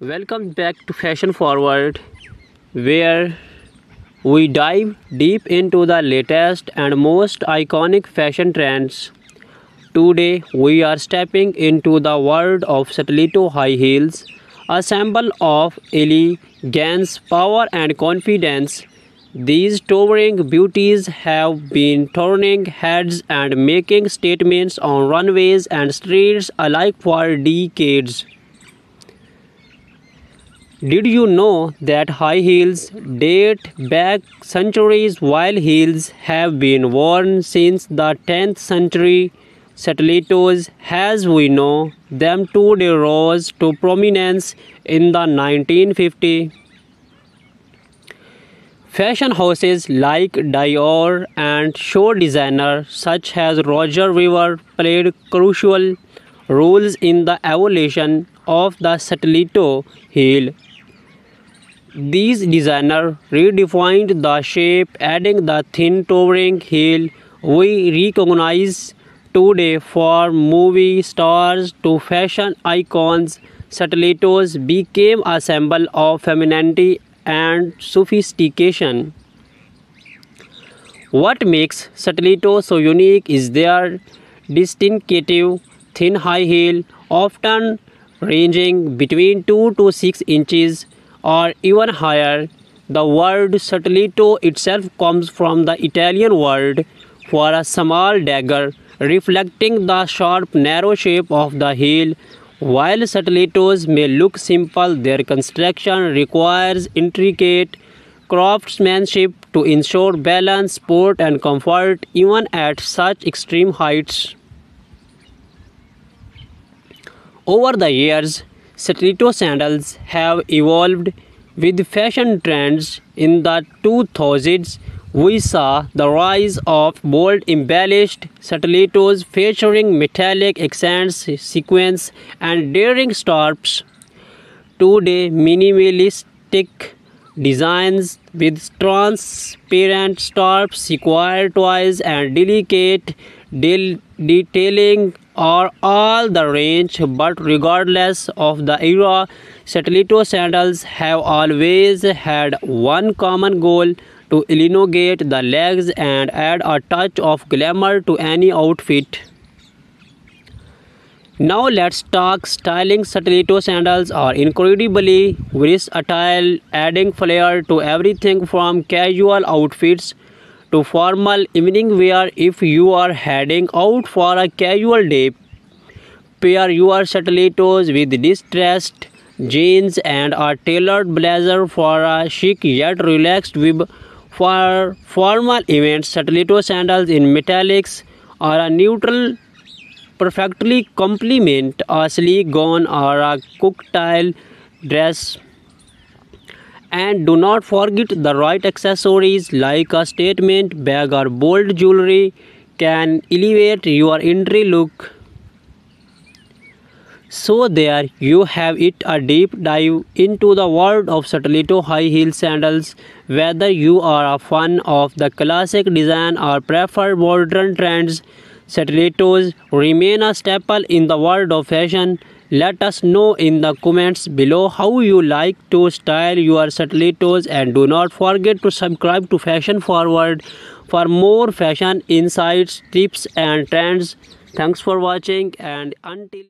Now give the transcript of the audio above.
Welcome back to Fashion Forward, where we dive deep into the latest and most iconic fashion trends. Today, we are stepping into the world of stiletto high heels, a symbol of elegance, power, and confidence. These towering beauties have been turning heads and making statements on runways and streets alike for decades. Did you know that high heels date back centuries while heels have been worn since the 10th century? Stilettos, as we know them today, rose to prominence in the 1950s. Fashion houses like Dior and show designers such as Roger Weaver played crucial roles in the evolution of the stiletto heel. These designers redefined the shape, adding the thin towering heel we recognize today. For movie stars to fashion icons, stilettos became a symbol of femininity and sophistication. What makes stiletto so unique is their distinctive thin high heel, often ranging between 2 to 6 inches or even higher. The word stiletto itself comes from the Italian word for a small dagger, reflecting the sharp, narrow shape of the heel. While stilettos may look simple, their construction requires intricate craftsmanship to ensure balance, support, and comfort even at such extreme heights. Over the years, stiletto sandals have evolved with fashion trends. In the 2000s, we saw the rise of bold embellished stilettos featuring metallic accents, sequins, and daring straps. Today, minimalistic designs with transparent straps, sequin toys, and delicate detailing are all the range. But regardless of the era, stiletto sandals have always had one common goal: to elongate the legs and add a touch of glamour to any outfit. Now let's talk styling. Stiletto sandals are incredibly versatile, adding flair to everything from casual outfits to formal evening wear. If you are heading out for a casual day, pair your stilettos with distressed jeans and a tailored blazer for a chic yet relaxed vibe. For formal events, stiletto sandals in metallics or a neutral perfectly complement a sleek gown or a cocktail dress. And do not forget the right accessories like a statement bag or bold jewelry can elevate your entry look. So there you have it, a deep dive into the world of stiletto high heel sandals. Whether you are a fan of the classic design or prefer modern trends, stilettos remain a staple in the world of fashion. Let us know in the comments below how you like to style your stilettos, and do not forget to subscribe to Fashion Forward for more fashion insights, tips and trends. Thanks for watching, and until